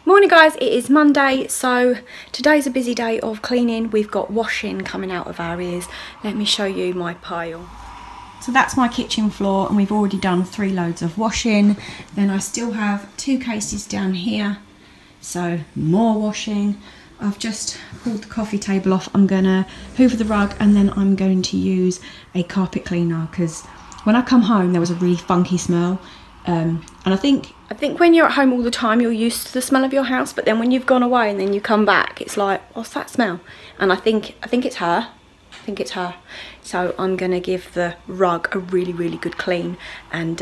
Morning guys, it is Monday, so today's a busy day of cleaning. We've got washing coming out of our ears. Let me show you my pile. So that's my kitchen floor and we've already done 3 loads of washing. Then I still have 2 cases down here, so more washing. I've just pulled the coffee table off. I'm gonna hoover the rug and then I'm going to use a carpet cleaner because when I come home there was a really funky smell. And I think when you're at home all the time you're used to the smell of your house, but then when you've gone away and then you come back it's like, what's that smell? And I think it's her. So I'm gonna give the rug a really good clean and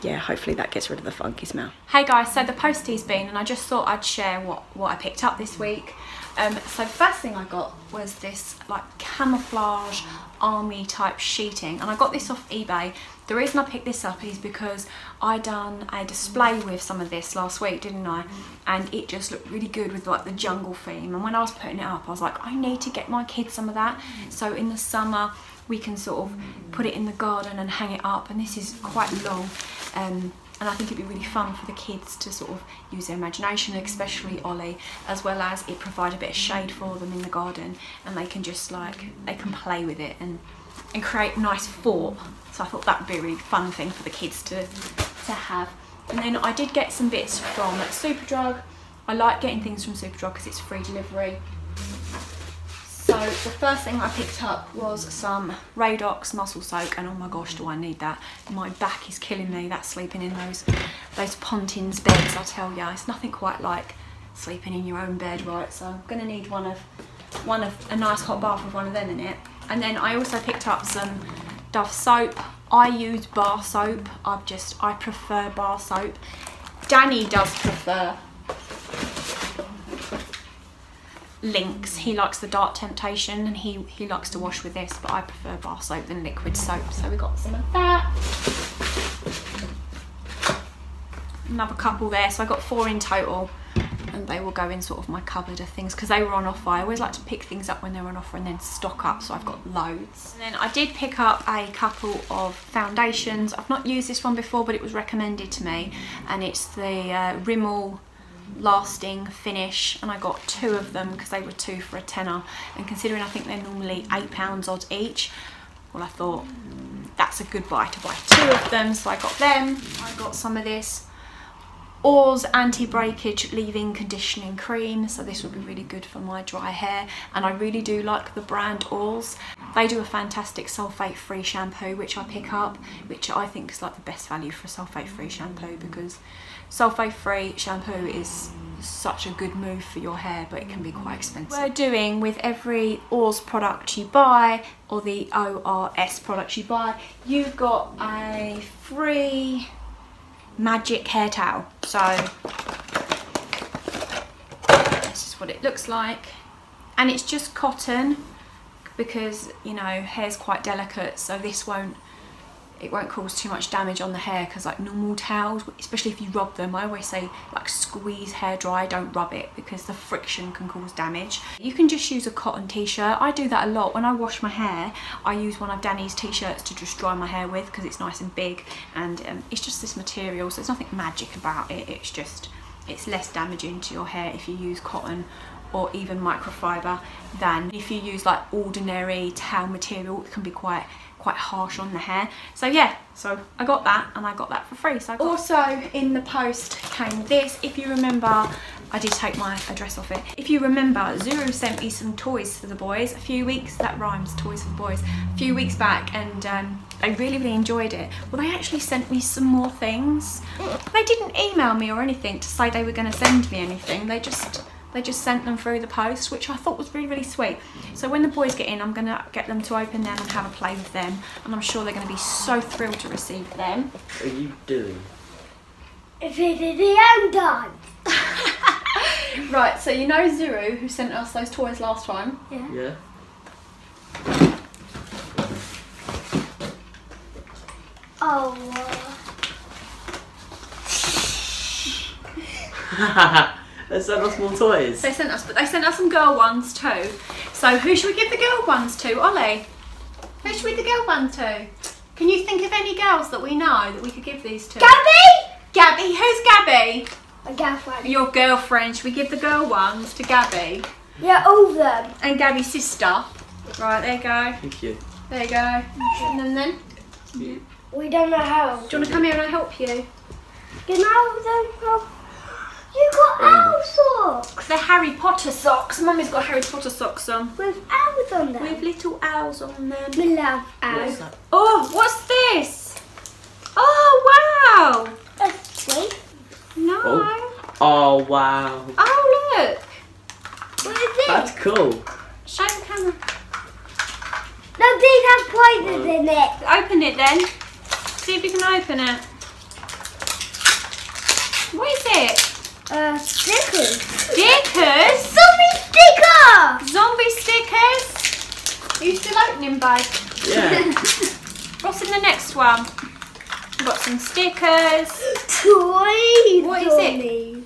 yeah, hopefully that gets rid of the funky smell. Hey guys, so the postie's been and I just thought I'd share what I picked up this week. So the first thing I got was this like camouflage army type sheeting, and I got this off eBay. The reason I picked this up is because I done a display with some of this last week, didn't I? And it just looked really good with like the jungle theme, and when I was putting it up I was like, I need to get my kids some of that, so in the summer we can sort of put it in the garden and hang it up. And this is quite long, and I think it'd be really fun for the kids to sort of use their imagination, especially Ollie, as well as it provide a bit of shade for them in the garden, and they can just like, they can play with it and create a nice fort. So I thought that would be a really fun thing for the kids to have. And then I did get some bits from Superdrug. I like getting things from Superdrug because it's free delivery. So the first thing I picked up was some Radox muscle soak, and oh my gosh, do I need that. My back is killing me, that's sleeping in those Pontins beds, I tell ya. It's nothing quite like sleeping in your own bed, right? So I'm gonna need one of a nice hot bath with one of them in it. And then I also picked up some Dove soap. I use bar soap. I prefer bar soap. Danny does prefer Lynx. He likes the Dark Temptation and he likes to wash with this, but I prefer bar soap than liquid soap. So we got some of that. Another couple there, so I got 4 in total, and they will go in sort of my cupboard of things because they were on offer. I always like to pick things up when they're on offer and then stock up, so I've got loads. And then I did pick up a couple of foundations. I've not used this one before, but it was recommended to me, and it's the Rimmel Lasting Finish, and I got 2 of them because they were 2 for a tenner, and considering I think they're normally £8 odd each, well, I thought that's a good buy to buy 2 of them, so I got them. I got some of this Oars anti-breakage leave-in conditioning cream, so this would be really good for my dry hair, and I really do like the brand Oars. They do a fantastic sulfate-free shampoo which I pick up, which I think is like the best value for sulfate-free shampoo, because sulfate-free shampoo is such a good move for your hair, but it can be quite expensive. We're doing with every Oars product you buy, or the ORS product you buy, you've got a free magic hair towel. So this is what it looks like, and it's just cotton because, you know, hair's quite delicate, so this won't cause too much damage on the hair, because like normal towels, especially if you rub them, I always say like squeeze hair dry, don't rub it, because the friction can cause damage. You can just use a cotton t-shirt. I do that a lot when I wash my hair. I use one of Danny's t-shirts to just dry my hair with because it's nice and big, and it's just this material, so there's nothing magic about it. It's just, it's less damaging to your hair if you use cotton or even microfiber than if you use like ordinary towel material. It can be quite harsh on the hair. So yeah, so I got that, and I got that for free. So also in the post came this. If you remember, I did take my address off it. If you remember, Zuru sent me some toys for the boys a few weeks, that rhymes, toys for the boys, a few weeks back, and they really enjoyed it. Well, they actually sent me some more things. They didn't email me or anything to say they were going to send me anything. They just sent them through the post, which I thought was really sweet. So when the boys get in, I'm going to get them to open them and have a play with them, and I'm sure they're going to be so thrilled to receive them. What are you doing? Video done. Right, so you know Zuru, who sent us those toys last time? Yeah. Oh. They sent us more toys. They sent us some girl ones too. So who should we give the girl ones to, Ollie? Who should we give the girl ones to? Can you think of any girls that we know that we could give these to? Gabby? Gabby, who's Gabby? My girlfriend. Your girlfriend. Should we give the girl ones to Gabby? Yeah, all of them. And Gabby's sister. Right, there you go. Thank you. There you go. And then? We don't know how. Do you want to come here and I help you? You know, you got owl socks. They're Harry Potter socks. Mummy's got Harry Potter socks on. With owls on them. With little owls on them. We love What's owls. that? Oh, what's this? Oh, wow. That's sweet. No. Oh wow. Oh, look. What is this? That's cool. Show the camera. No, these have poisons in it. Open it then. See if you can open it. What is it? Stickers. Stickers? Zombie sticker! Zombie stickers? Are you still opening, babe? Yeah. What's in the next one? We've got some stickers. Toys. What is it? it?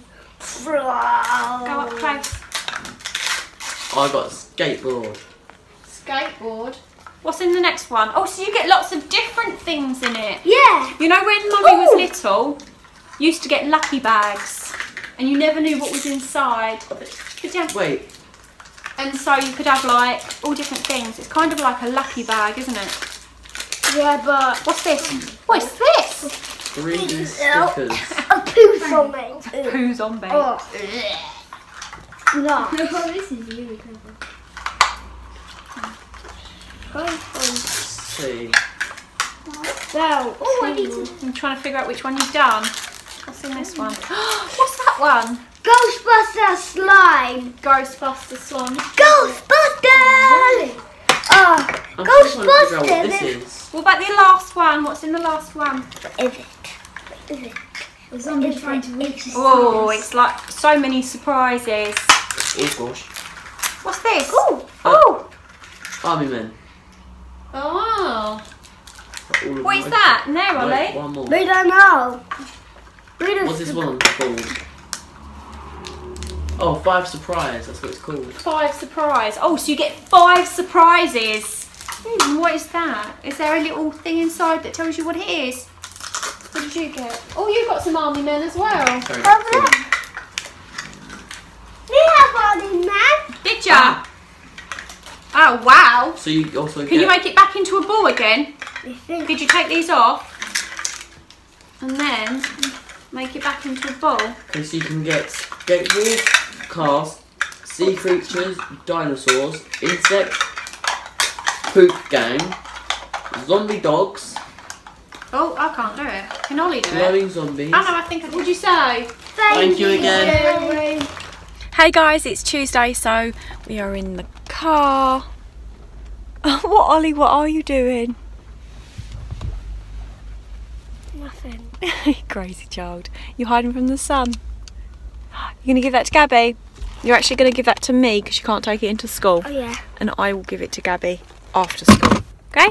Go up close. I got a skateboard. Skateboard. What's in the next one? Oh, so you get lots of different things in it. Yeah. You know when Mummy was Ooh. little, you used to get lucky bags and you never knew what was inside. Could you have, Wait. and so you could have like all different things. It's kind of like a lucky bag, isn't it? Yeah, but What's this? What's this? 3D stickers. a poo zombie. Poo zombie. Oh. No. This is really clever. Let's see. Well, Oh, I need to. I'm trying to figure out which one you've done. What's in this one? What's that one? Ghostbuster slime. Ghostbuster slime. Ghostbusters! I'm still trying to figure out what this Ghostbusters! is. What about the last one? What's in the last one? Is it? Is it? The zombie trying to reach his Oh, stars. it's like so many surprises. Oh gosh. What's this? Oh! Oh! Army men. Oh! All of What is my- that? And there, Wait, Ollie. one more. We don't know. We don't What's this one called? Oh, 5 surprise. That's what it's called. 5 surprise. Oh, so you get 5 surprises. What is that? Is there a little thing inside that tells you what it is? What did you get? Oh, you got some army men as well. Very Over cool. there. We have one in man. Did ya? Oh, wow. So you also Can you get make it back into a ball again? We think. Did you take these off? And then make it back into a ball? okay, so you can get skateboards, cars, sea creatures, dinosaurs, insects, poop gang, zombie dogs, Oh, I can't do it. Can Ollie do it? glowing zombies. Oh no, I think. What'd you say? Thank you again. Hey guys, it's Tuesday, so we are in the car. What, Ollie? What are you doing? Nothing. Crazy child. You hiding from the sun? You're gonna give that to Gabby? You're actually gonna give that to me because you can't take it into school, Oh yeah. and I will give it to Gabby after school. Okay?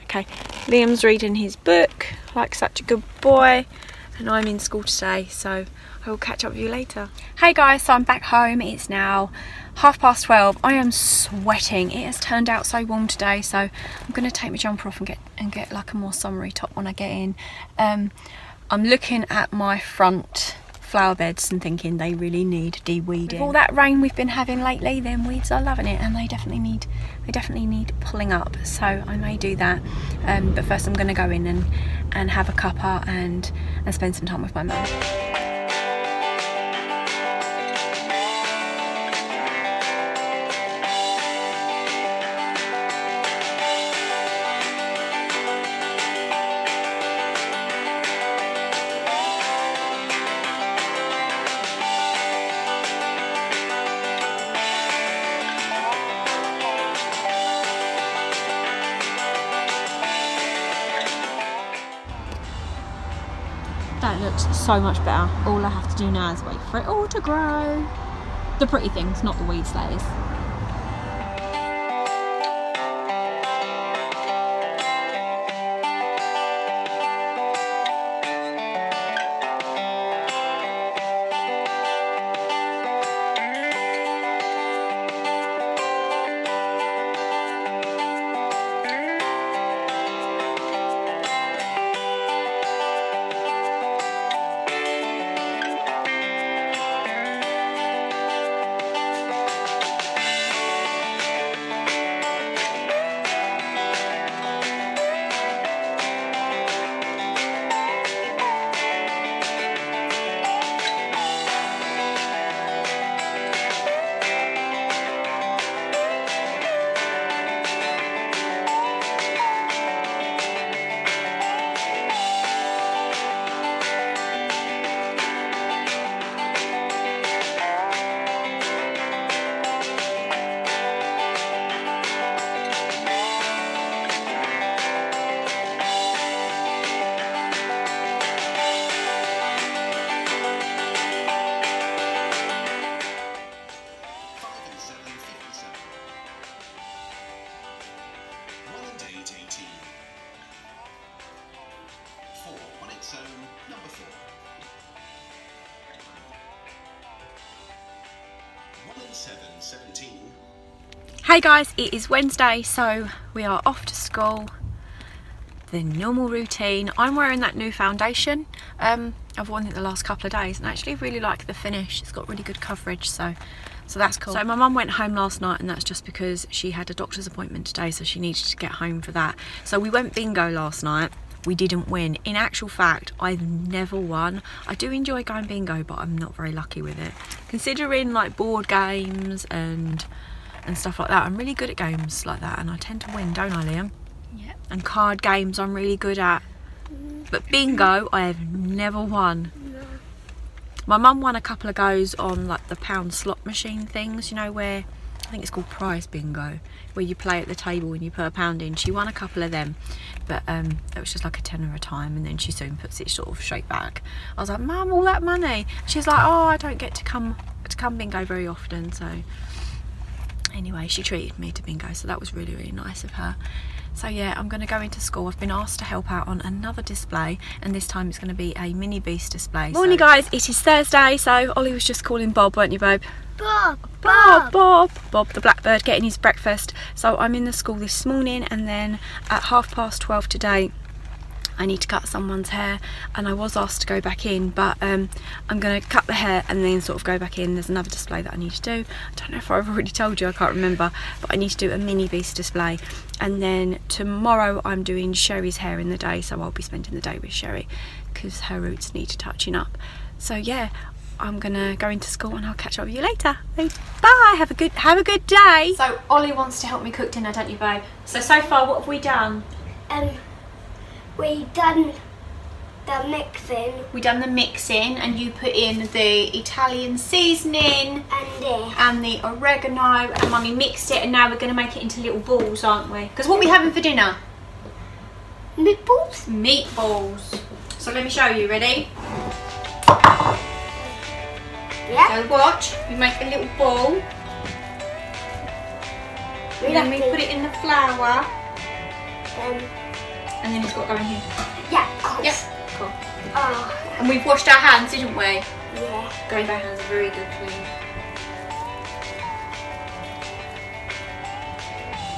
Okay. Liam's reading his book like such a good boy, and I'm in school today, so I will catch up with you later. Hey guys, so I'm back home. It's now 12:30. I am sweating. It has turned out so warm today, so I'm going to take my jumper off and get like a more summery top when I get in. I'm looking at my front flower beds and thinking they really need de-weeding. With all that rain we've been having lately, then weeds are loving it, and they definitely need pulling up. So I may do that, but first I'm going to go in and have a cuppa and spend some time with my mum. That looks so much better. All I have to do now is wait for it all to grow. The pretty things, not the weeds, that is. Hey guys, it is Wednesday, so we are off to school. The normal routine. I'm wearing that new foundation. I've worn it the last couple of days and I actually really like the finish. It's got really good coverage, so that's cool. So my mum went home last night, and that's just because she had a doctor's appointment today, so she needed to get home for that. So we went bingo last night. We didn't win. In actual fact, I've never won. I do enjoy going bingo, but I'm not very lucky with it. Considering like board games and stuff like that, I'm really good at games like that, and I tend to win, don't I, Liam? Yeah. And card games I'm really good at, but bingo I have never won. No. My mum won a couple of goes on like the pound slot machine things, you know, where I think it's called prize bingo, where you play at the table and you put a pound in. She won a couple of them, but it was just like a tenner a time, and then she soon puts it sort of straight back. I was like, Mum, all that money? She's like, oh, I don't get to come bingo very often. So anyway, she treated me to bingo, so that was really, really nice of her. So yeah, I'm going to go into school. I've been asked to help out on another display, and this time it's going to be a mini beast display. Morning guys, it is Thursday, so Ollie was just calling Bob, weren't you, Bob? Bob the blackbird, getting his breakfast. So I'm in the school this morning, and then at 12:30 today I need to cut someone's hair, and I was asked to go back in, but I'm going to cut the hair and then sort of go back in. There's another display that I need to do. I don't know if I've already told you, I can't remember, but I need to do a mini beast display. And then tomorrow I'm doing Sherry's hair in the day, so I'll be spending the day with Sherry because her roots need touching up. So yeah, I'm gonna go into school and I'll catch up with you later. Bye. Have a good day. So Ollie wants to help me cook dinner, don't you, babe? So far, what have we done? We done the mixing. We done the mixing, and you put in the Italian seasoning and the oregano, and Mummy mixed it, and now we're going to make it into little balls, aren't we? Because what are we having for dinner? Meatballs. Meatballs. So let me show you. Ready? Yeah. So watch. We make a little ball, and then we put it in the flour. And then it's got to go in here. Yeah, cool. Yep, cool. Oh. And we've washed our hands, didn't we? Yeah. Going back hands are very good clean.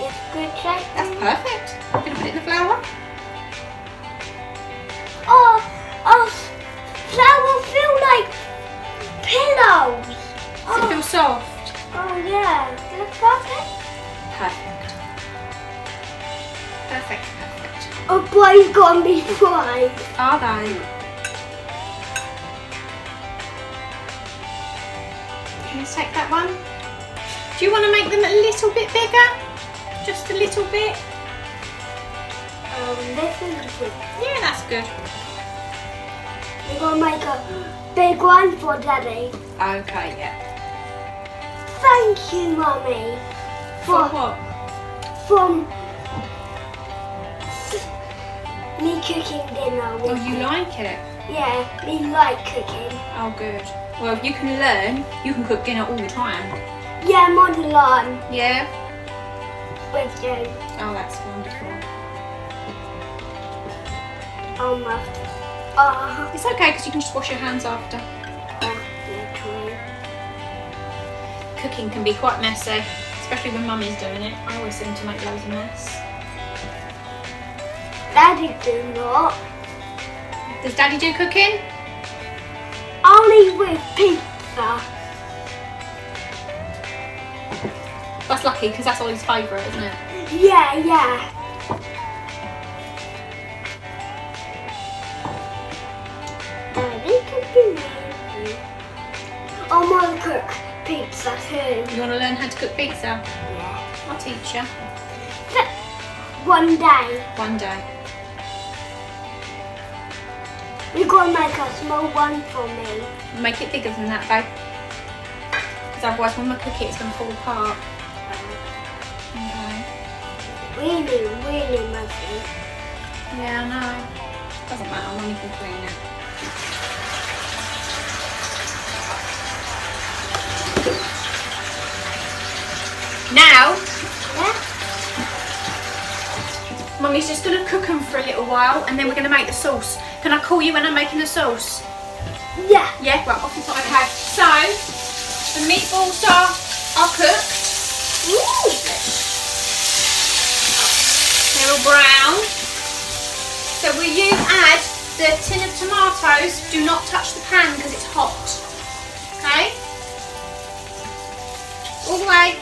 It's good shape. That's perfect. I'm going to put it in the flour. Oh, flour feel like pillows. Does it feel soft? Oh yeah. Is it perfect? Perfect. Perfect. Oh boy, gonna be fried. Are they? Let's take that one. Do you want to make them a little bit bigger? Just a little bit? This is good. Yeah, that's good. We're gonna make a big one for Daddy. Okay, yeah. Thank you, Mummy. For what? From me cooking dinner with Oh, you like it? Yeah, me like cooking. Oh, good. Well, if you can learn, you can cook dinner all the time. Yeah, I'm on the line Yeah? with you. Oh, that's wonderful. It's okay, because you can just wash your hands after. Yeah, true. Cooking can be quite messy, especially when Mummy's doing it. I always seem to make loads of mess. Daddy do not. Does Daddy do cooking? Only with pizza. That's lucky, because that's Ollie's favourite, isn't it? Yeah, yeah. Daddy can do it. I want to cook pizza too. You want to learn how to cook pizza? Yeah. I'll teach you. One day. One day. We're going to make a small one for me. Make it bigger than that, babe. Because otherwise when I cook it, it's going to fall apart. Okay. Really, really messy. Yeah, I know. Doesn't matter, Mummy can clean it. Now, Yeah? Mummy's just going to cook them for a little while, and then we're going to make the sauce. Can I call you when I'm making the sauce? Yeah. Yeah? Right, off you go. Okay, so the meatballs are are cooked. Ooh. They're all brown. So will you add the tin of tomatoes? Do not touch the pan because it's hot. Okay? All the way.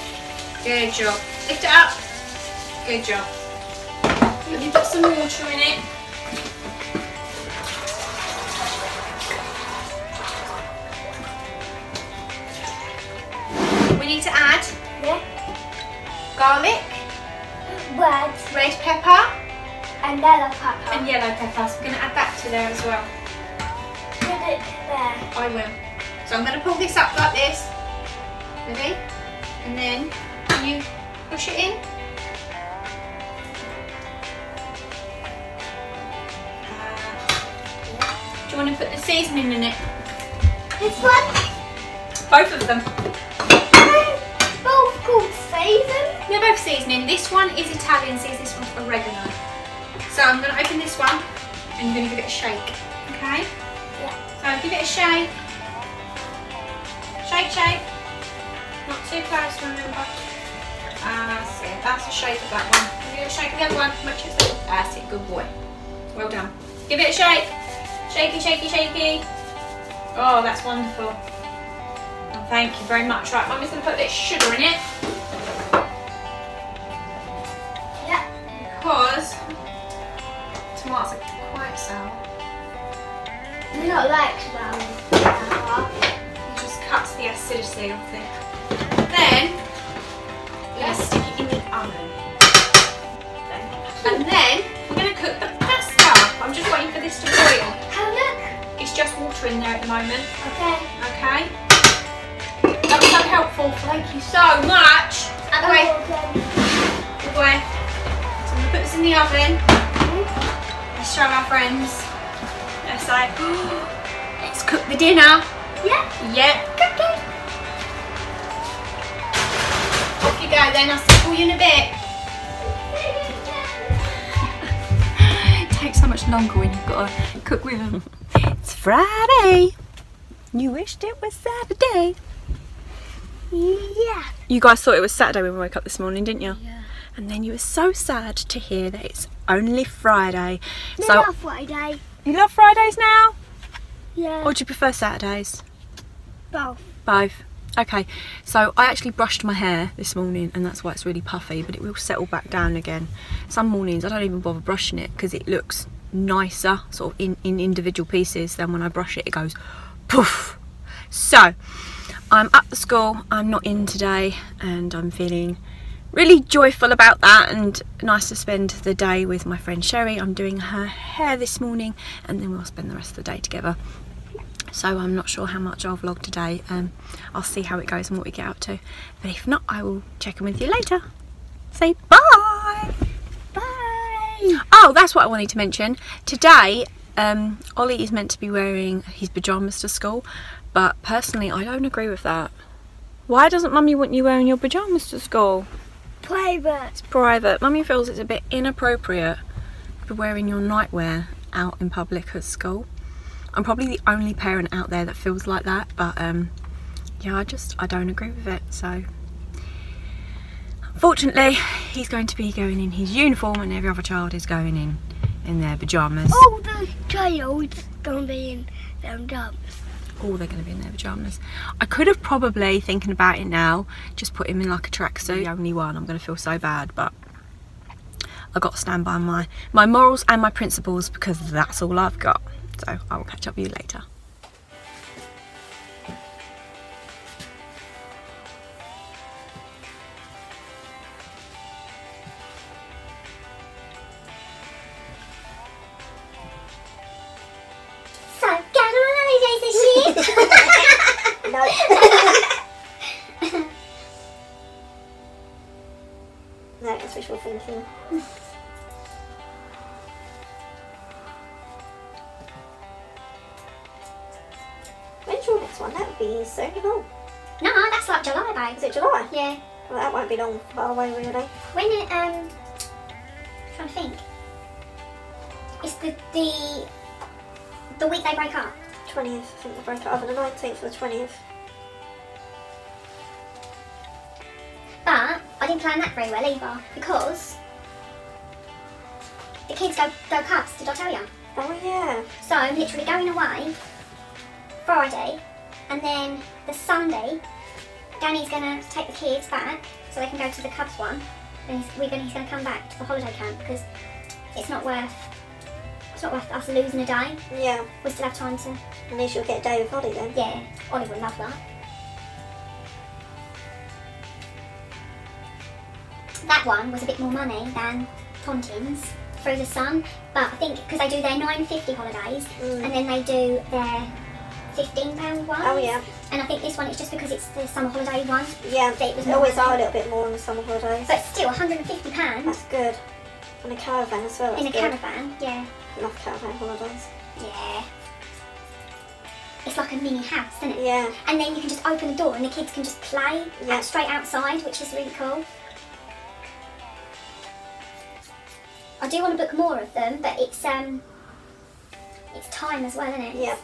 Good job. Lift it up. Good job. Have you put some water in it? We need to add garlic, red pepper, and yellow pepper. and yellow pepper. So we're going to add that to there as well. Put it there. I will. So I'm going to pull this up like this. Ready? And then can you push it in? Do you want to put the seasoning in it? This one? Both of them. Both called season. They're both seasoning. This one is Italian seasoning, this one's oregano. So I'm going to open this one and you're going to give it a shake. Okay? Yeah. So give it a shake. Shake, shake. Not too close, remember. That's it. That's a shake of that one. Give it a shake of the other one. Much as that. That's it. Good boy. Well done. Give it a shake. Shaky, shaky, shaky. Oh, that's wonderful. Oh, thank you very much. Right, Mummy's going to put a bit of sugar in it. Yeah. Because tomatoes are quite sour. We don't like sour. It just cuts the acidity off it. Then we're going to stick it in the oven. And then we're going to cook the pasta. I'm just waiting for this to boil. Have a look. It's just water in there at the moment. Okay. Okay. That was so helpful. Thank you so much. Out the way. Good boy. So I'm going to put this in the oven. Let's show our friends. Let's say, let's cook the dinner. Yeah. Yeah. Cooking. Off you go then. I'll see you in a bit. It takes so much longer when you've got to cook with them. It's Friday. You wished it was Saturday. Yeah. You guys thought it was Saturday when we woke up this morning, didn't you? Yeah. And then you were so sad to hear that it's only Friday. I So love Friday. you love Fridays now? Yeah. Or do you prefer Saturdays? Both. Both. Okay, so I actually brushed my hair this morning and that's why it's really puffy, but it will settle back down again. Some mornings I don't even bother brushing it because it looks nicer sort of in individual pieces than when I brush it, it goes poof. So I'm at the school, I'm not in today and I'm feeling really joyful about that and nice to spend the day with my friend Sherry. I'm doing her hair this morning and then we'll spend the rest of the day together. So I'm not sure how much I'll vlog today. I'll see how it goes and what we get up to. But if not, I will check in with you later. Say bye! Bye. Oh, that's what I wanted to mention. Today, Ollie is meant to be wearing his pyjamas to school. But personally, I don't agree with that. Why doesn't Mummy want you wearing your pyjamas to school? Private. It's private. Mummy feels it's a bit inappropriate to be wearing your nightwear out in public at school. I'm probably the only parent out there that feels like that, but yeah, I don't agree with it. So unfortunately, he's going to be going in his uniform and every other child is going in their pyjamas. Oh, the child's gonna be in their jobs. Oh, they're going to be in their pyjamas. I could have probably, thinking about it now, just put him in like a tracksuit. The only one, I'm going to feel so bad, but I've got to stand by my morals and my principles because that's all I've got. So I will catch up with you later. So, get on holidays this year? No. No, it's wishful thinking. When's your next one? That would be soon, no? No, that's like July, babe. Is it July? Yeah. Well, that won't be long, by the way, really. When it, trying to think. It's the week they break up. 20th, I think they break it up on the 19th or the 20th. I didn't plan that very well either, because the kids go Cubs, did I tell you? Oh yeah. So I'm literally going away Friday, and then the Sunday, Danny's going to take the kids back so they can go to the Cubs one, and he's going to come back to the holiday camp, because it's not worth us losing a day. Yeah. We still have time to. At least you'll get a day with Ollie then. Yeah, Ollie would love that. That one was a bit more money than Tontins through the sun, but I think because they do their £9.50 holidays and then they do their £15 one. Oh yeah. And I think this one, it's just because it's the summer holiday one. Yeah, that it was they always more are a money. little bit more on the summer holidays. But still, £150 That's good. And a caravan as well. in a That's good. caravan. Yeah. Love caravan holidays. Yeah. It's like a mini house, isn't it? Yeah. And then you can just open the door and the kids can just play Yeah. straight outside, which is really cool. I do want to book more of them, but it's time as well, isn't it? Yeah.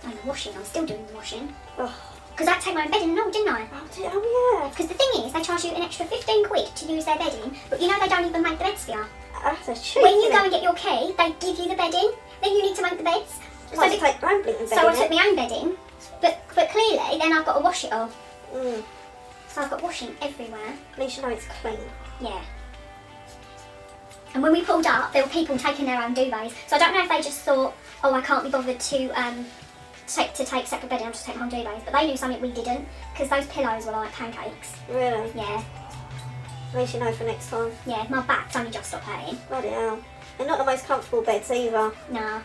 And the washing, I'm still doing the washing. Oh. Because I take my own bedding and all, didn't I? Oh yeah. Because the thing is, they charge you an extra 15 quid to use their bedding, but you know they don't even make the beds for you. That's a treat. When you isn't go it? and get your key, they give you the bedding, then you need to make the beds. Might as well take your own blinking So bed I in took it. my own bedding, but clearly then I've got to wash it all. Mm. So I've got washing everywhere. At least you know it's clean. Yeah. And when we pulled up, there were people taking their own duvets. So I don't know if they just thought, oh, I can't be bothered to take separate bedding, I'll just take my own duvets. But they knew something we didn't, because those pillows were like pancakes. Really? Yeah. At least you know for next time. Yeah, my back's only just stopped hurting. Bloody hell. They're not the most comfortable beds either. No.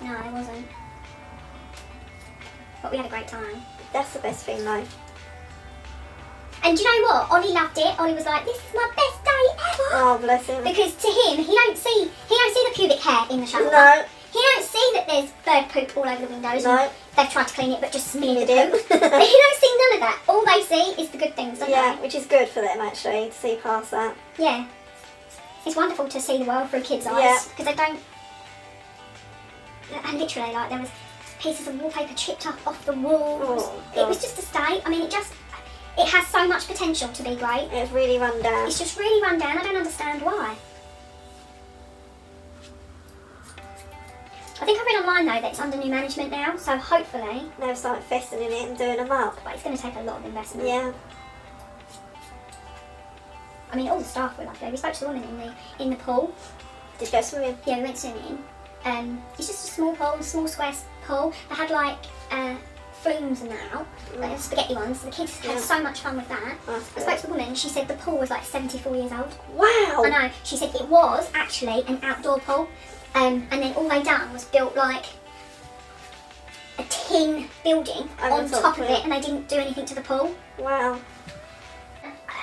No, it wasn't. But we had a great time. That's the best thing though. And do you know what? Ollie loved it. Ollie was like, this is my best day ever. Oh, bless him. Because to him, he don't see the pubic hair in the shower. No. He don't see that there's bird poop all over the windows. No. And they've tried to clean it but just smeared the Smeared poop. it. He don't see none of that. All they see is the good things, don't Yeah, they? which is good for them actually, to see past that. Yeah. It's wonderful to see the world through kids' Yeah. eyes. Because they don't... And literally, like, there was pieces of wallpaper chipped up off the walls. Oh, It was God. just a state. I mean, it has so much potential to be great. It's really run down. It's just really run down. I don't understand why. I think I read online though that it's under new management now, so hopefully. Now start investing in it and doing them up. But it's going to take a lot of investment. Yeah. I mean, all the staff were lovely. We spoke to the woman in the pool. Did you go swimming? Yeah, we went swimming. It's just a small pool, a small square pool. They had like flumes and that out, like spaghetti ones. The kids had so much fun with that. That's I good. spoke to the woman. She said the pool was like 74 years old. Wow. I know. She said it was actually an outdoor pool, and then all they done was built like a tin building on top of it, and they didn't do anything to the pool. Wow.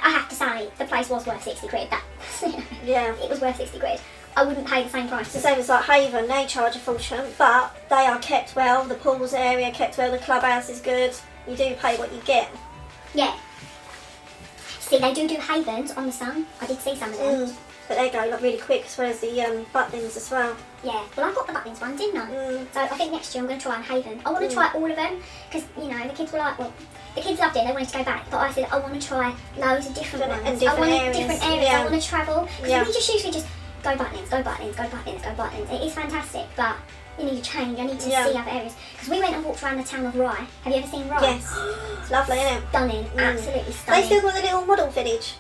I have to say, the place was worth 60 quid. That Yeah. it was worth 60 quid. I wouldn't pay the same price. It's the same as like Haven, they charge a fortune, but they are kept well, the pools area kept well, the clubhouse is good. You do pay what you get. Yeah. See, they do havens on the sun. I did see some of them. But they go like really quick, as well as the butlins as well. Yeah. Well, I got the Butlins one, didn't I? So I think next year I'm going to try and Haven. I want to try all of them because, you know, the kids were like, well, the kids loved it. They wanted to go back, but I said I want to try loads of different ones. And different I want areas. different areas. Yeah. I want to travel because Yeah. we just usually just go Butlins, go Butlins, go Butlins, go Butlins. It is fantastic, but you need to change. I need to see other areas because we went and walked around the town of Rye. Have you ever seen Rye? Yes. It's lovely, isn't it? Stunning, absolutely They stunning. still got the little model village.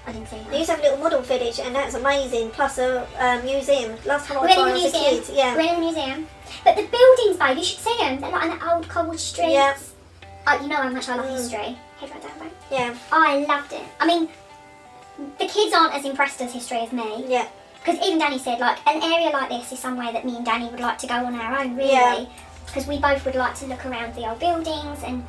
I didn't see that. They used to have a little model village, and that's amazing. Plus a museum. Last time I We was went in there the as a museum. kid, yeah. We went in the museum. But the buildings, babe, you should see them. They're like on the old cobbled streets. Yeah. Oh, you know how much I love history. Head right down, babe. Yeah. I loved it. I mean, the kids aren't as impressed as history as me. Yeah. Because even Danny said, like, an area like this is somewhere that me and Danny would like to go on our own, really. Yeah. Because we both would like to look around the old buildings and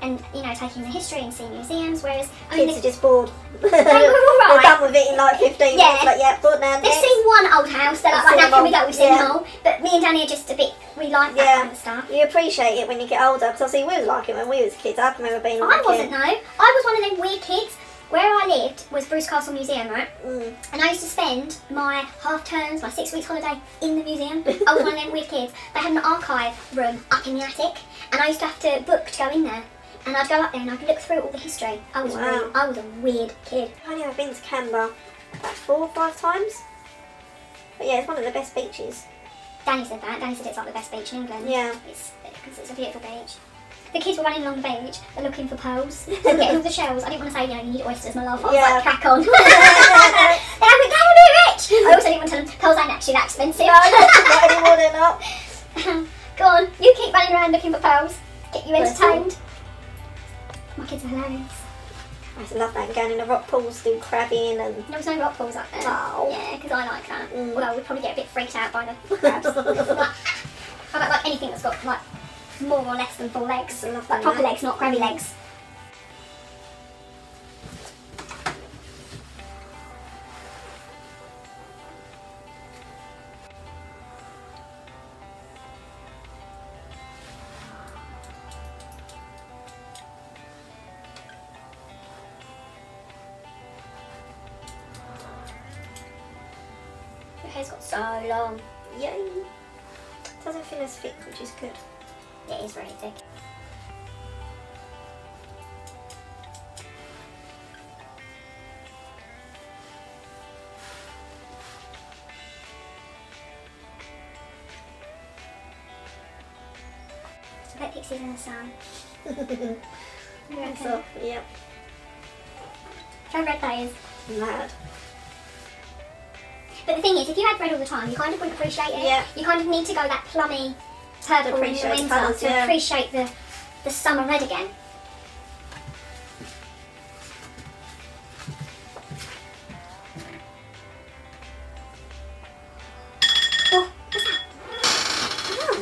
you know, take in the history and see museums, whereas I mean, Kids are just bored. they were all They're right. done with it in like 15 Yeah. minutes. Like, yeah, bored now. They've next. seen one old house, they're like, right, now can we go? We've seen Yeah. them all. But me and Danny are just a bit, we like that kind of stuff. You appreciate it when you get older, because obviously we was like it when we was kids. I can remember being like I wasn't, no. I was one of them weird kids. where I lived was Bruce Castle Museum, right? And I used to spend my half terms, my 6 weeks holiday in the museum. I was one of them weird kids. They had an archive room up in the attic, and I used to have to book to go in there. And I'd go up there and I'd look through all the history. I was a weird kid. I've only ever been to Canberra 4 or 5 times. But yeah, it's one of the best beaches. Danny said that. Danny said it's like the best beach in England. Yeah. Because it's a beautiful beach. The kids were running along the beach, they're looking for pearls. They're getting all the shells. I didn't want to say, you know, you need oysters, my love. I was like, crack on. They're like, we're going to be rich. I also didn't want to tell them, pearls ain't actually that expensive. No, not anymore, they're not. Go on, you keep running around looking for pearls. Get you entertained. My kids are hilarious. I used to love that, going in the rock pools, do crabbing and... There was no rock pools up there. Oh. Yeah, because I like that. Although we'd probably get a bit freaked out by the crabs. I like anything that's got like more or less than 4 legs. I love like that, proper yeah. legs, not crabby legs. Your hair's got so long. Yay. Doesn't feel as thick, which is good. It is really thick. So pet pixies in the sun. So, yeah. How red that is. Mad. But the thing is, if you had red all the time, you kind of wouldn't appreciate it. Yeah. You kind of need to go that plummy purple in the appreciate winter colours, to yeah. appreciate the summer red again. Oh, what's that? Oh,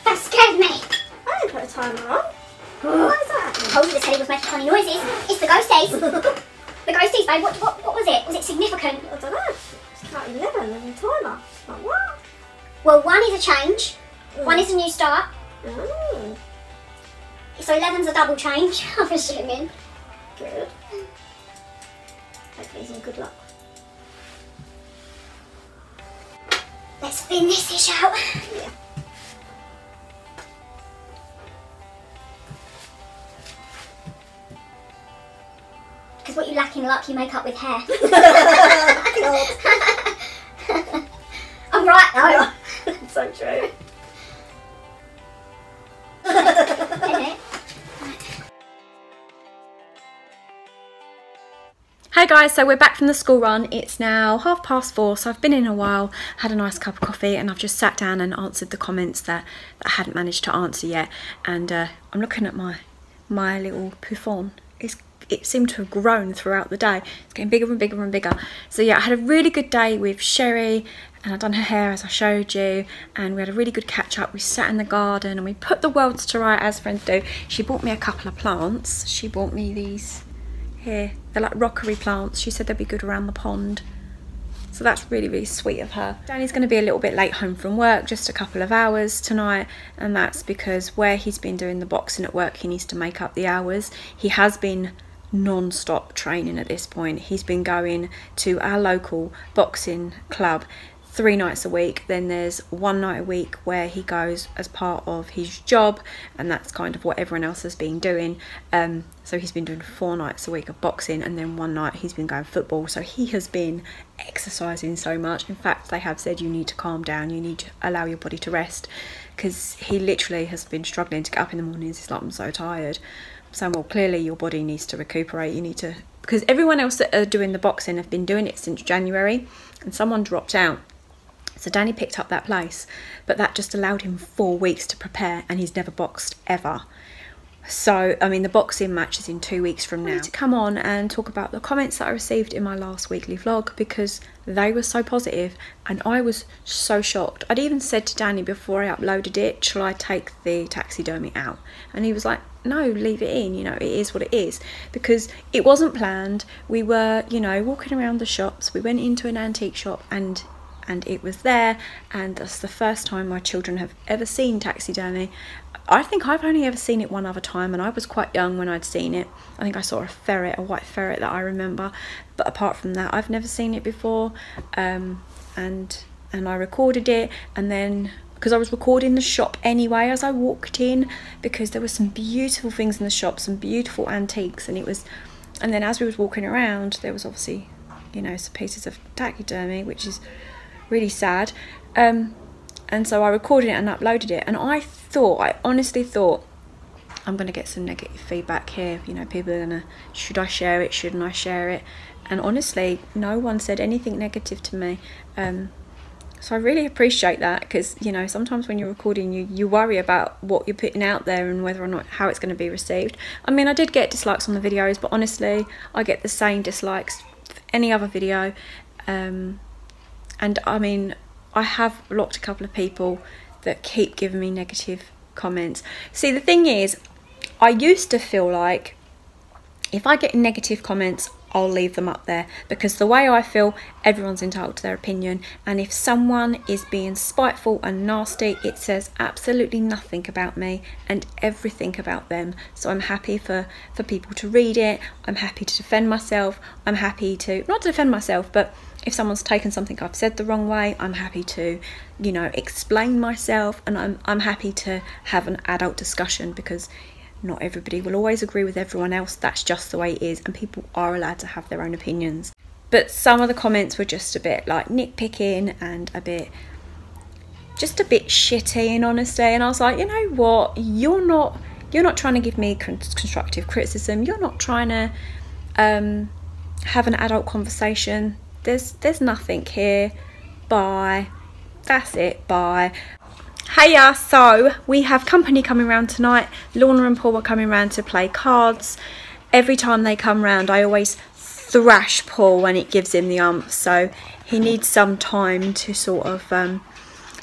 That scared me. I didn't put a timer on. What is that? I told you the telly was making funny noises. It's the ghosties. The ghosties, babe. What was it? Was it significant? I don't know. It's about 11 and a timer. Like, what? Well, 1 is a change. 1 is a new start. Oh, So 11's a double change, I'm assuming. good. Hopefully some good luck. Let's thin this dish out. Yeah. Because what you lack in luck, you make up with hair. I'm right though. So true. Isn't it? Hi guys, so we're back from the school run. It's now 4:30, so I've been in a while, had a nice cup of coffee, and I've just sat down and answered the comments that I hadn't managed to answer yet. And I'm looking at my little puffon. It seemed to have grown throughout the day. It's getting bigger and bigger and bigger. So yeah, I had a really good day with Sherry, and I'd done her hair as I showed you, and we had a really good catch up. We sat in the garden and we put the worlds to right as friends do. She bought me a couple of plants. She bought me these here. They're like rockery plants. She said they'd be good around the pond. So that's really, really sweet of her. Danny's going to be a little bit late home from work, just a couple of hours tonight, and that's because where he's been doing the boxing at work, he needs to make up the hours. He has been non-stop training at this point. He's been going to our local boxing club 3 nights a week. Then there's 1 night a week where he goes as part of his job, and that's kind of what everyone else has been doing. So he's been doing 4 nights a week of boxing, and then 1 night he's been going football. So he has been exercising so much. In fact, they have said you need to calm down, you need to allow your body to rest, because he literally has been struggling to get up in the mornings. He's like, I'm so tired. So, well, clearly your body needs to recuperate. You need to, because everyone else that are doing the boxing have been doing it since January, and someone dropped out. So Danny picked up that place, but that just allowed him 4 weeks to prepare, and he's never boxed ever. So, I mean, the boxing match is in 2 weeks from now. I need to come on and talk about the comments that I received in my last weekly vlog, because they were so positive and I was so shocked. I'd even said to Danny before I uploaded it, shall I take the taxidermy out? And he was like, no, leave it in, you know, it is what it is. Because it wasn't planned. We were, you know, walking around the shops. We went into an antique shop, and and it was there, and that's the first time my children have ever seen taxidermy. I think I've only ever seen it one other time, and I was quite young when I'd seen it. I think I saw a ferret, a white ferret that I remember, but apart from that I've never seen it before. And I recorded it, and then because I was recording the shop anyway as I walked in, because there were some beautiful things in the shop, some beautiful antiques, and then as we was walking around there was obviously, you know, some pieces of taxidermy, which is really sad. And so I recorded it and uploaded it, and I honestly thought I'm going to get some negative feedback here. You know, people are going to, should I share it, shouldn't I share it? And honestly, no one said anything negative to me. So I really appreciate that, because, you know, sometimes when you're recording, you worry about what you're putting out there and whether or not how it's going to be received. I mean, I did get dislikes on the videos, but honestly, I get the same dislikes for any other video. And I mean, I have blocked a couple of people that keep giving me negative comments. See, the thing is, I used to feel like if I get negative comments, I'll leave them up there, because the way I feel, everyone's entitled to their opinion, and if someone is being spiteful and nasty, it says absolutely nothing about me and everything about them. So I'm happy for people to read it. I'm happy to defend myself. I'm happy to, not to defend myself, but if someone's taken something I've said the wrong way, I'm happy to, you know, explain myself, and I'm happy to have an adult discussion, because not everybody will always agree with everyone else. That's just the way it is, and people are allowed to have their own opinions. But some of the comments were just a bit like nitpicking and just a bit shitty, in honesty. And I was like, you know what, you're not trying to give me constructive criticism. You're not trying to have an adult conversation. There's nothing here. Bye. That's it. Bye. Hiya, so we have company coming round tonight. Lorna and Paul are coming round to play cards. Every time they come round, I always thrash Paul when it gives him the ump, so he needs some time to sort of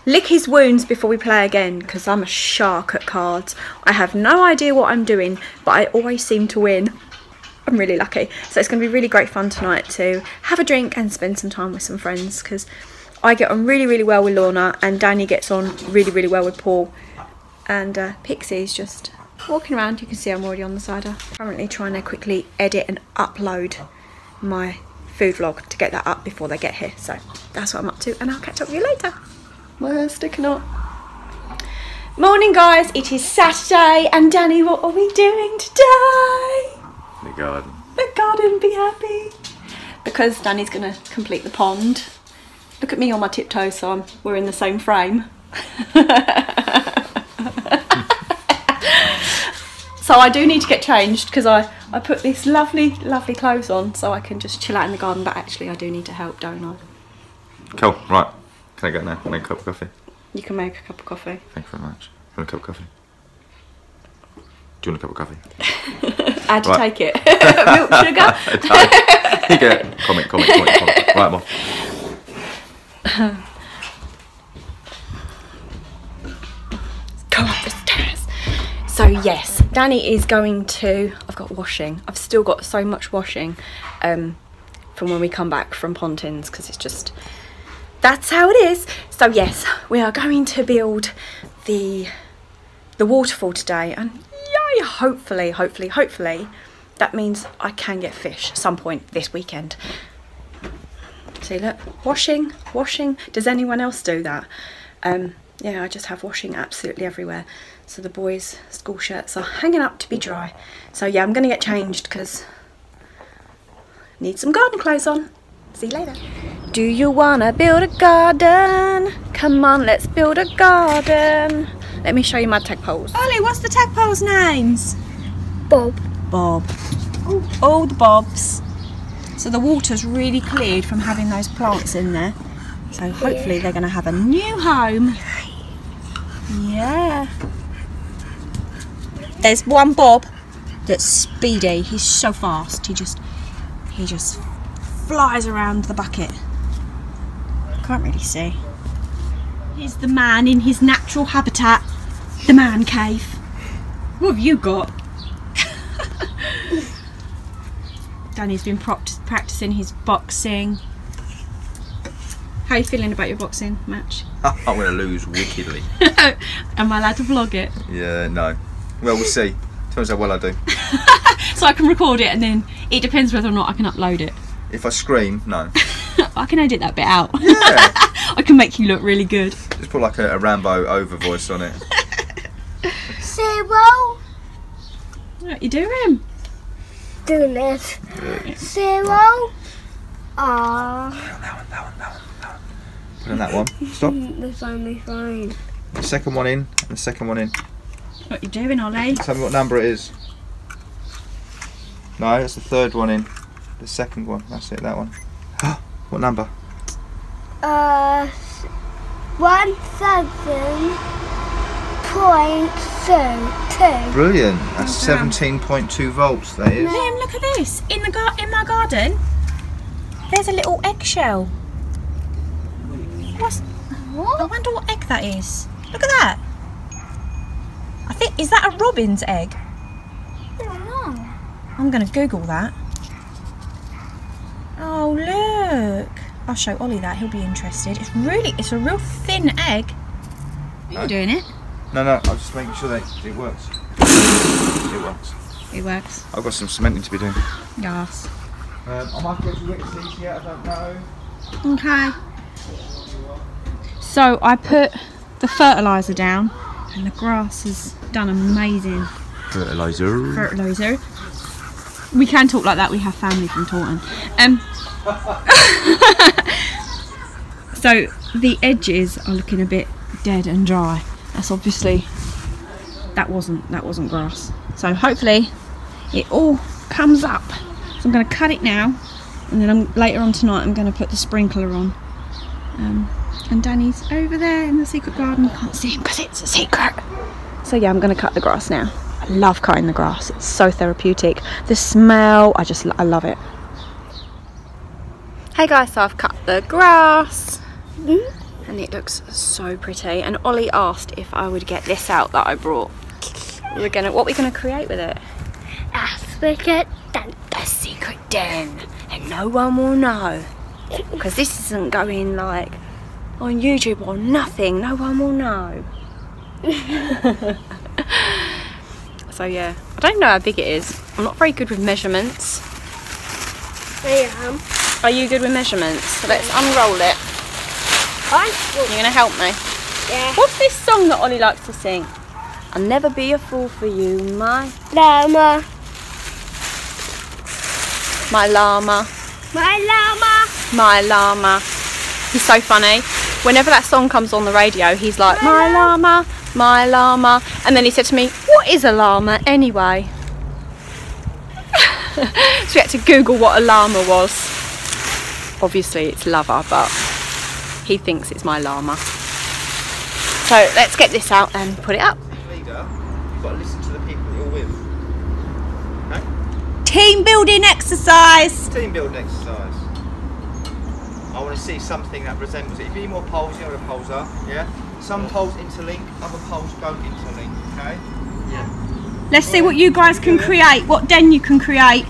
lick his wounds before we play again, because I'm a shark at cards. I have no idea what I'm doing, but I always seem to win. I'm really lucky. So it's going to be really great fun tonight to have a drink and spend some time with some friends, because I get on really, really well with Lorna, and Danny gets on really, really well with Paul. And Pixie's just walking around. You can see I'm already on the cider. Currently trying to quickly edit and upload my food vlog to get that up before they get here. So that's what I'm up to, and I'll catch up with you later. Well, stick or not. Morning, guys. It is Saturday, and Danny, what are we doing today? The garden. The garden, be happy. Because Danny's going to complete the pond. Look at me on my tiptoes, so we're in the same frame. So I do need to get changed, because I put this lovely, lovely clothes on so I can just chill out in the garden, but actually I do need to help, don't I? Cool, right. Can I go now? Make a cup of coffee? You can make a cup of coffee. Thank you very much. You want a cup of coffee? Do you want a cup of coffee? How'd you Right. take it? Milk, sugar? You get it. Comment. Right, I'm off. Go up the stairs. So yes, Danny is going to, I've got washing. I've still got so much washing from when we come back from Pontins, because it's just, that's how it is. So yes, we are going to build the waterfall today, and yay, hopefully that means I can get fish at some point this weekend. See, look, washing. Does anyone else do that? Yeah, I just have washing absolutely everywhere. So the boys' school shirts are hanging up to be dry. So yeah, I'm going to get changed because I need some garden clothes on. See you later. Do you want to build a garden? Come on, let's build a garden. Let me show you my tadpoles. Ollie, what's the tadpoles' names? Bob. Bob. All the Bobs. So the water's really cleared from having those plants in there. So hopefully they're going to have a new home. Yeah. There's one Bob that's speedy. He's so fast. He just flies around the bucket. Can't really see. Here's the man in his natural habitat, the man cave. What have you got? Danny's been practicing his boxing. How are you feeling about your boxing match? I'm going to lose wickedly. Am I allowed to vlog it? Yeah, no. Well, we'll see. Depends how well I do. So I can record it and then it depends whether or not I can upload it. If I scream, no. I can edit that bit out. Yeah. I can make you look really good. Just put like a Rambo over voice on it. 0. What are you doing? Doing this. 0. Ah. Put on that one. Stop. That's only fine. The second one in, and the second one in. What are you doing, Ollie? Tell me what number it is. No, that's the third one in. The second one. That's it, that one. What number? 1000.2. Brilliant. That's 17.2 volts, that is. Liam, look at this. In my garden, there's a little eggshell. What? I wonder what egg that is. Look at that. I think, is that a robin's egg? I don't know. I'm going to Google that. Oh, look. I'll show Ollie that. He'll be interested. It's a real thin egg. Are you doing it? No, I was just making sure that it works. It works. It works. I've got some cementing to be doing. Yes. I might get to witness these yet, I don't know. Okay. So I put the fertiliser down and the grass has done amazing. Fertiliser. We can talk like that, we have family from Taunton. So the edges are looking a bit dead and dry. That's obviously, that wasn't grass. So hopefully it all comes up. So I'm going to cut it now, and then later on tonight I'm going to put the sprinkler on. And Danny's over there in the secret garden. You can't see him because it's a secret. So yeah, I'm going to cut the grass now. I love cutting the grass. It's so therapeutic. The smell, I love it. Hey guys, so I've cut the grass. And it looks so pretty. And Ollie asked if I would get this out that I brought. What are we gonna create with it? A secret den. A secret den, and no one will know. Because this isn't going like on YouTube or nothing. No one will know. So yeah, I don't know how big it is. I'm not very good with measurements. I am. Are you good with measurements? So let's unroll it. You're going to help me? Yeah. What's this song that Ollie likes to sing? I'll never be a fool for you, my Llama. llama. My llama. My llama. He's so funny. Whenever that song comes on the radio, he's like, my llama, my llama. And then he said to me, what is a llama anyway? So we had to Google what a llama was. Obviously it's lover, but he thinks it's my llama. So let's get this out and put it up. Leader, you've got to listen to the people that you're with. Okay? Team building exercise. Team building exercise. I want to see something that resembles it. If you need more poles, you know where the poles are, yeah? Some poles interlink, other poles don't interlink, okay? Yeah. Let's see what you guys can create, what den you can create.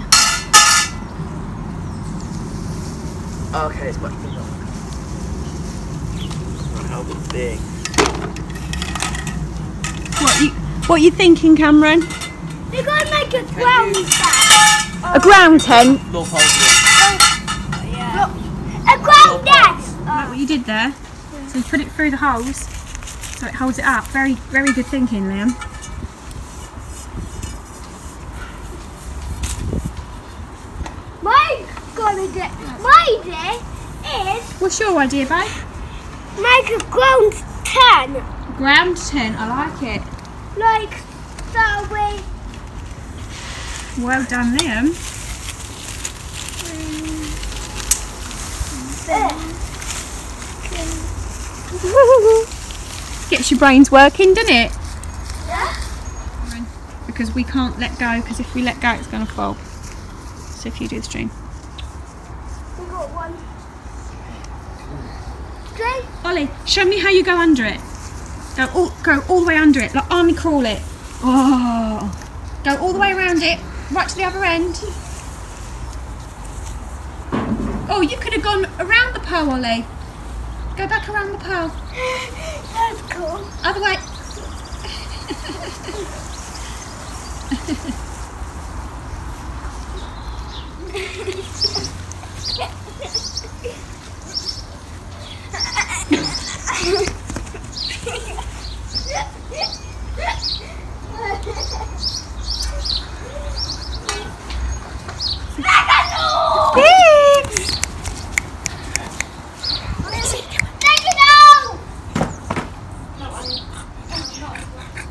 Okay, it's much bigger. How big? What you thinking, Cameron? We're going to make a ground tent. A ground tent? More poles here. A ground nest. Like what you did there. So you put it through the holes so it holds it up. Very, very good thinking, Liam. My idea is What's your idea, babe? make a ground tent. Ground tent, I like it. Like that way. Well done, Liam. Gets your brains working, doesn't it? Yeah. Because we can't let go, because if we let go it's going to fall. So if you do the string. We got one. String. Ollie, show me how you go under it. Go all the way under it, like army crawl it. Oh, go all the way around it, right to the other end. Oh, you could have gone around the pole, Ollie. Go back around the pole. That's cool. Other way.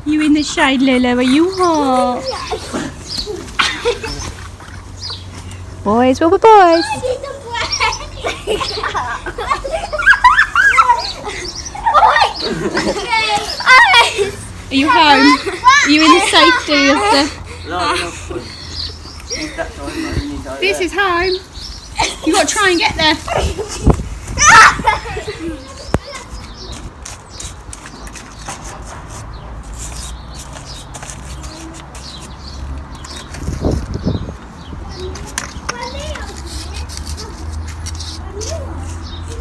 You in the shade, Lila? Are you hot? Boys will be boys. Are you home? Are you in the safety of the... This is home. You've got to try and get there.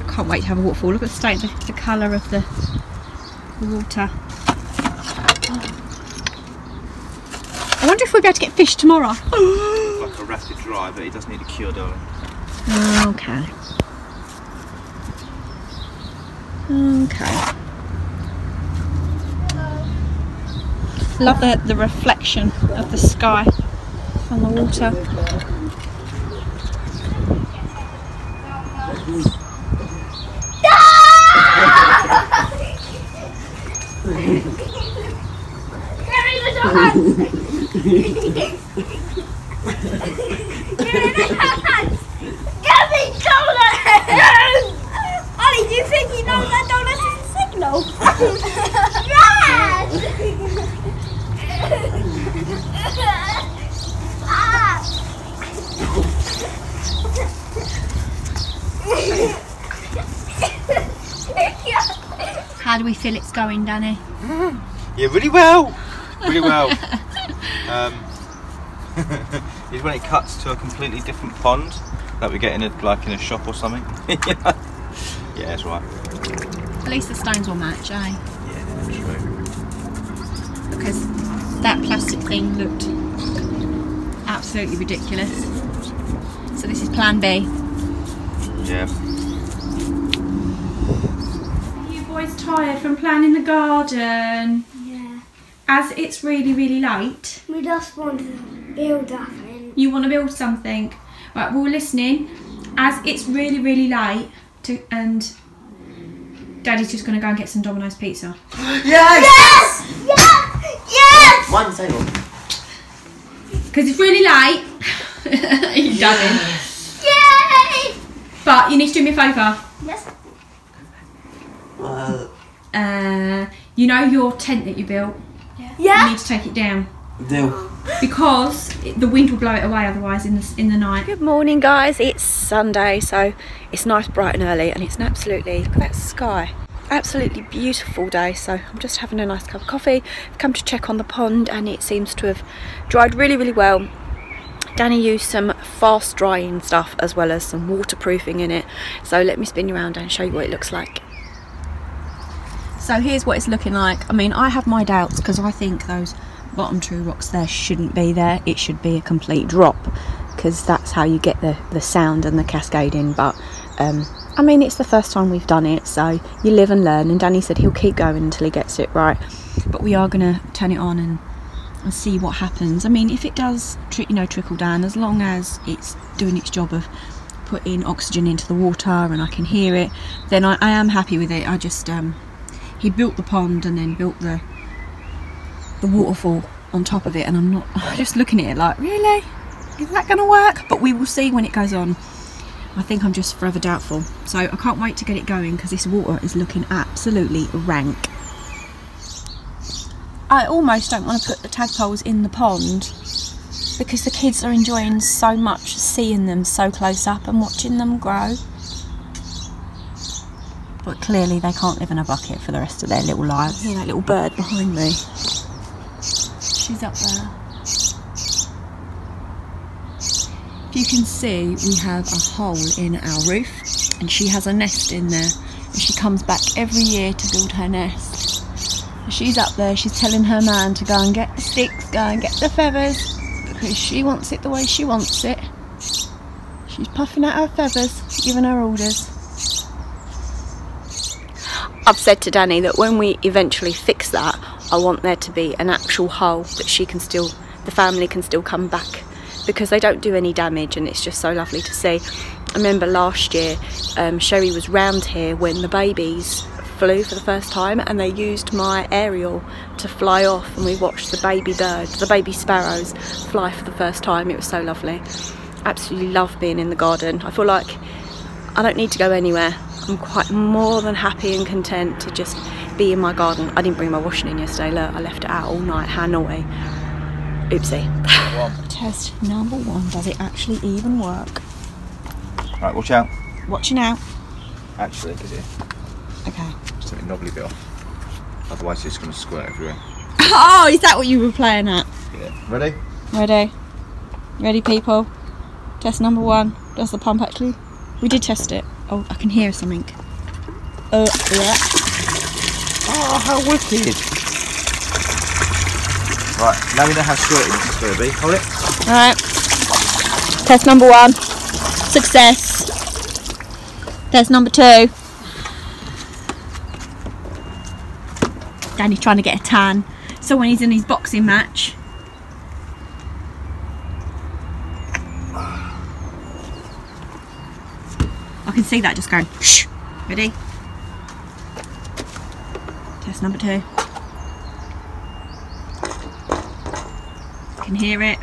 Can't wait to have a waterfall. Look at the state, the colour of the water. I wonder if we'll be able to get fish tomorrow. Like a rapid dry, but it does need a cure, darling. Okay. Okay. Love the reflection of the sky on the water. Ollie, do you think he knows that donut is a signal? Yes! How do we feel it's going, Danny? Yeah, really well. Really well. Is when it cuts to a completely different pond that we get in a in a shop or something. Yeah, that's right. At least the stones will match, eh? Yeah, true. Because that plastic thing looked absolutely ridiculous. So this is plan B. Yeah. Are you boys tired from planning the garden? Yeah. As it's really, really late. We just want to build up and You want to build something. Right, well, we're listening. As it's really, really late, and Daddy's just going to go and get some Domino's pizza. Yes! Yes! Yes! Yes! One table. Because it's really late. You're done. Yay! But you need to do me a favour. Yes. Well, You know your tent that you built? You Yeah? need to take it down. deal. Because the wind will blow it away otherwise in the night. Good morning, guys. It's Sunday, so it's nice, bright and early, and it's an absolutely, look at that sky, absolutely beautiful day. So I'm just having a nice cup of coffee. I've come to check on the pond, and it seems to have dried really, really well. Danny used some fast drying stuff as well as some waterproofing in it. So let me spin you around and show you what it looks like. So here's what it's looking like. I mean, I have my doubts because I think those bottom true rocks there shouldn't be there. It should be a complete drop because that's how you get the sound and the cascading. But I mean, it's the first time we've done it, so you live and learn. And Danny said he'll keep going until he gets it right. But we are going to turn it on and see what happens. I mean, if it does trickle down, as long as it's doing its job of putting oxygen into the water and I can hear it, then I am happy with it. I just he built the pond and then built the waterfall on top of it, and I'm just looking at it like, really? Is that going to work? But we will see when it goes on. I think I'm just forever doubtful. So I can't wait to get it going because this water is looking absolutely rank. I almost don't want to put the tadpoles in the pond because the kids are enjoying so much seeing them so close up and watching them grow. But clearly they can't live in a bucket for the rest of their little lives. You know, that little bird behind me. She's up there. If you can see, we have a hole in our roof and she has a nest in there. And She comes back every year to build her nest. She's up there, she's telling her man to go and get the sticks, go and get the feathers, because she wants it the way she wants it. She's puffing out her feathers, giving her orders. I've said to Danny that when we eventually fix that, I want there to be an actual hole that the family can still come back, because they don't do any damage and it's just so lovely to see. I remember last year, Sherry was round here when the babies flew for the first time, and they used my aerial to fly off, and we watched the baby birds, the baby sparrows, fly for the first time. It was so lovely. Absolutely love being in the garden. I feel like I don't need to go anywhere. I'm quite more than happy and content to just be in my garden. I didn't bring my washing in yesterday, look, I left it out all night. How naughty. Oopsie. Test number 1, does it actually even work? Right, watch out. Watching out. Actually, is it? Okay. Just let me knobbly bit off. Otherwise it's going to squirt everywhere. Oh, is that what you were playing at? Yeah. Ready? Ready. Ready, people. Test number 1. Does the pump actually? We did test it. Oh, I can hear something. Yeah. Oh, how wicked. Right, now we know how squirty this is going to be. Hold it. Alright. Test number 1. Success. Test number 2. Danny's trying to get a tan, so when he's in his boxing match. I can see that just going shh. Ready? Test number 2. Can hear it.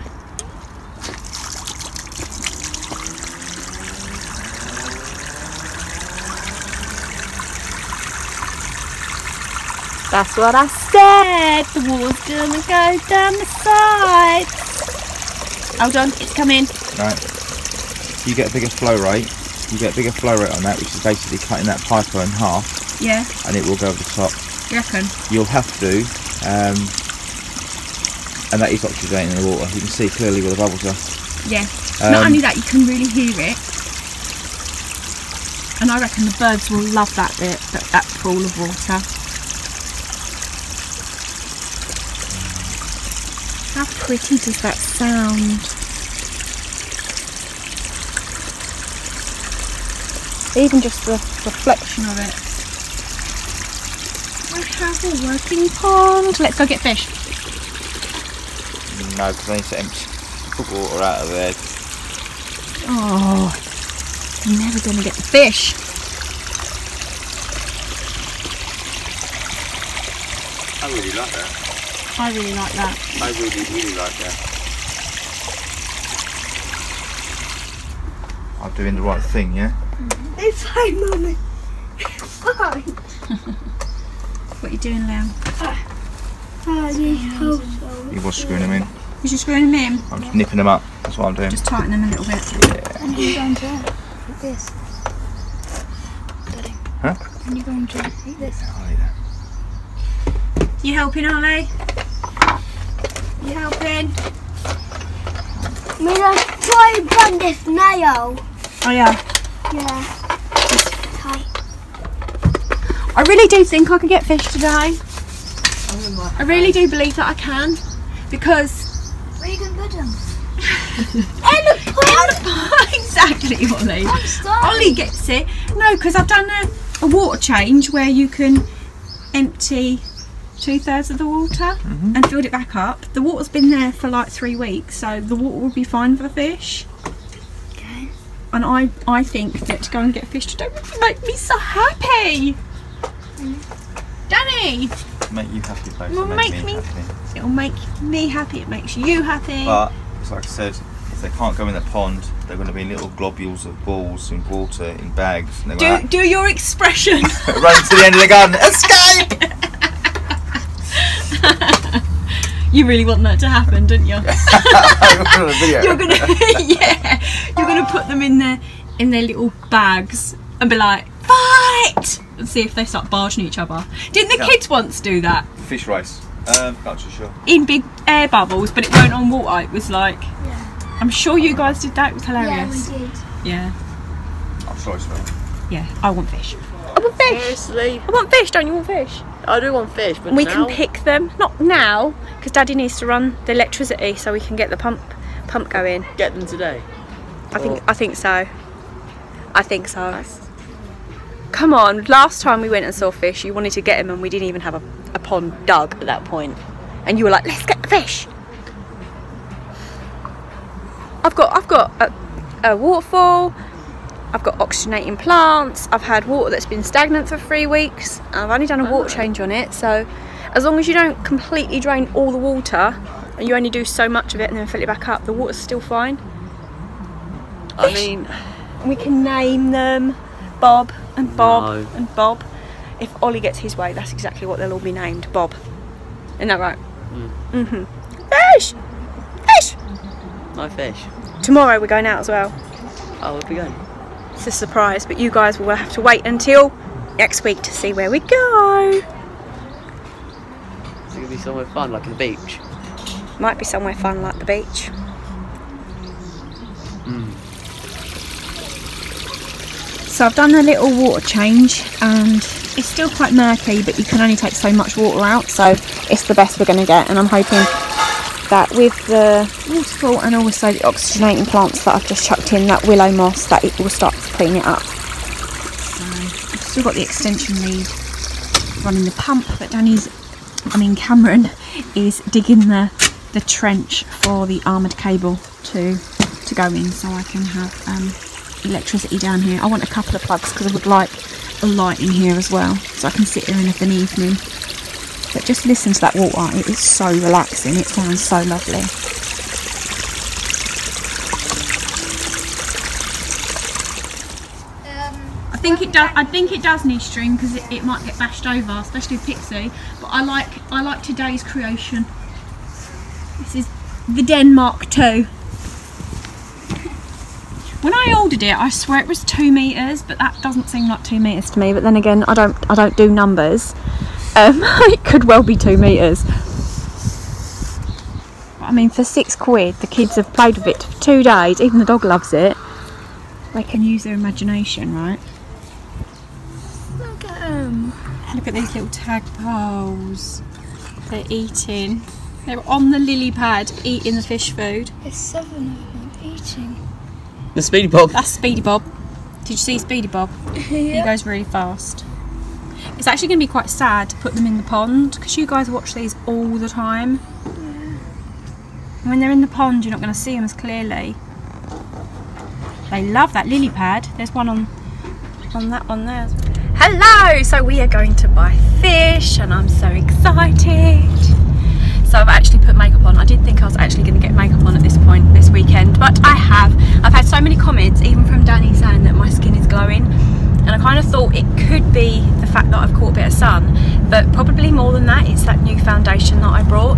That's what I said. The water's gonna go down the sides. Hold on, it's coming. Right. You get a bigger flow rate. You get a bigger flow rate on that, which is basically cutting that piper in half. Yeah. And it will go over the top. You reckon? You'll have to. And that is oxygenating the water. You can see clearly where the bubbles are. Yeah. Not only that, you can really hear it. And I reckon the birds will love that bit, that pool of water. How pretty does that sound? Even just the reflection of it. I have a working pond. Let's go get fish. No, because I need to empty the water out of there. Oh, I'm never going to get the fish. I really like that. I really like that. I really, really like that. I'm doing the right thing, yeah? It's fine, Mummy. Fine. What are you doing, Liam? You was screwing them in. You're just screwing them in? I'm just nipping them up. That's what I'm doing. Just tighten them a little bit. Yeah. And you're going to eat this. Daddy. Huh? And you're going to eat this. Yeah, I'll eat that. You helping, Ollie? You helping? I'm going to try and bend this nail. Oh yeah. Yeah. Tight. I really do think I could get fish today. I really do believe that I can, because Where are you going to put them? in the pond. Exactly, Ollie. I'm sorry. Ollie gets it. No, because I've done a water change where you can empty 2/3 of the water and filled it back up. The water's been there for like 3 weeks, so the water will be fine for the fish. Okay. And I think that to go and get fish today would make me so happy. Danny! Make you happy, folks. It'll Make make me me- happy. It'll make me happy, it makes you happy. But, it's like I said, if they can't go in the pond, they're going to be little globules of balls in water in bags. And they're do your expression. run to the end of the garden. Escape! You really want that to happen, don't you? Video. You're gonna yeah. You're gonna put them in their little bags and be like, fight! And see if they start barging each other. Didn't the kids once do that? Fish race. Not too sure. In big air bubbles, but it weren't on water. It was like, I'm sure you guys did that. It was hilarious. Yeah, we did. Yeah. I'm sorry, Smell. Yeah, I want fish. I want fish. Seriously? I want fish. Don't you want fish? I do want fish, but We now? can pick them. Not now, because Daddy needs to run the electricity so we can get the pump going. Get them today. I think so. I think so. Come on, last time we went and saw fish, you wanted to get him and we didn't even have a pond dug at that point. And you were like, let's get the fish. I've got a waterfall, I've got oxygenating plants, I've had water that's been stagnant for 3 weeks. I've only done a water change on it, so as long as you don't completely drain all the water and you only do so much of it and then fill it back up, the water's still fine. I mean, We can name them Bob and Bob No. and Bob. If Ollie gets his way, that's exactly what they'll all be named, Bob. Isn't that right? Fish! Fish! no fish. Tomorrow we're going out as well. Oh, where are we going? It's a surprise, but you guys will have to wait until next week to see where we go. Is it going to be somewhere fun, like the beach? Might be somewhere fun like the beach. So I've done a little water change and it's still quite murky, but you can only take so much water out, so it's the best we're going to get. And I'm hoping that with the waterfall and also the oxygenating plants that I've just chucked in, that willow moss, that it will start to clean it up. So I've still got the extension lead running the pump, but Cameron is digging the trench for the armoured cable to go in, so I can have electricity down here. I want a couple of plugs because I would like a light in here as well, so I can sit here in an evening. But just listen to that water, it is so relaxing, it sounds so lovely. I think it does need string because it might get bashed over, especially with Pixie. But I like today's creation. This is the Denmark 2. When I ordered it, I swear it was 2 meters, but that doesn't seem like 2 meters to me. But then again, I don't do numbers. It could well be 2 meters. I mean, for £6, the kids have played with it for 2 days. Even the dog loves it. They can use their imagination, right? Look at them. Look at these little tadpoles. They're eating. They're on the lily pad eating the fish food. There's 7 of them eating. The Speedy Bob. That's Speedy Bob. Did you see Speedy Bob? He goes really fast. It's actually going to be quite sad to put them in the pond because you guys watch these all the time. And when they're in the pond, you're not going to see them as clearly. They love that lily pad. There's one on that one there. Hello! So we are going to buy fish and I'm so excited. So I've actually put makeup on. I didn't think I was actually going to get makeup on at this point this weekend, but I have. I've had so many comments, even from Danny, saying that my skin is glowing, and I kind of thought it could be the fact that I've caught a bit of sun, but probably more than that, it's that new foundation that I brought.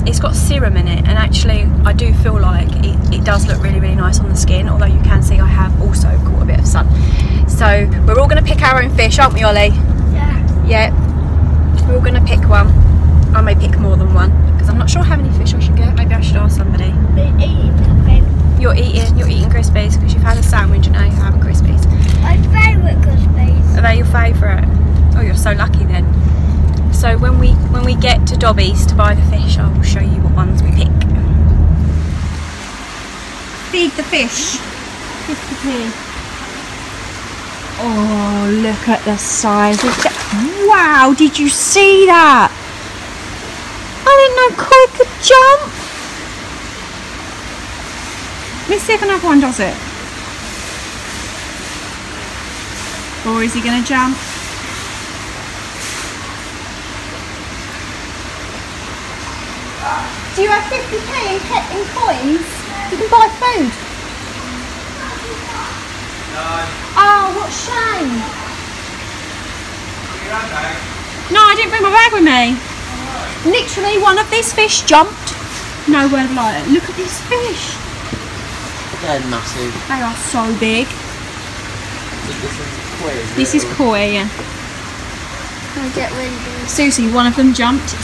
It's got serum in it, and actually I do feel like it does look really, really nice on the skin, although you can see I have also caught a bit of sun. So we're all going to pick our own fish, aren't we, Ollie? Yeah. Yeah. We're all going to pick one. I may pick more than one because I'm not sure how many fish I should get. Maybe I should ask somebody. We're eating something. You're eating Crispies because you've had a sandwich and now you're having Crispies. My favourite Crispies. Are they your favourite? Oh, you're so lucky then. So when we get to Dobby's to buy the fish, I will show you what ones we pick. Feed the fish. 50p. Oh, look at the size of that. Wow, did you see that? I didn't know koi could jump. Let's see if another one does it. Or is he going to jump? Do you have 50p in coins? You can buy food. No. Oh, what shame. Your own bag. No, I didn't bring my bag with me. Literally, one of these fish jumped. No word of lie. Look at these fish. They're massive. They are so big. This is koi. This is koi, yeah. Can I get rid of them? Susie, one of them jumped. It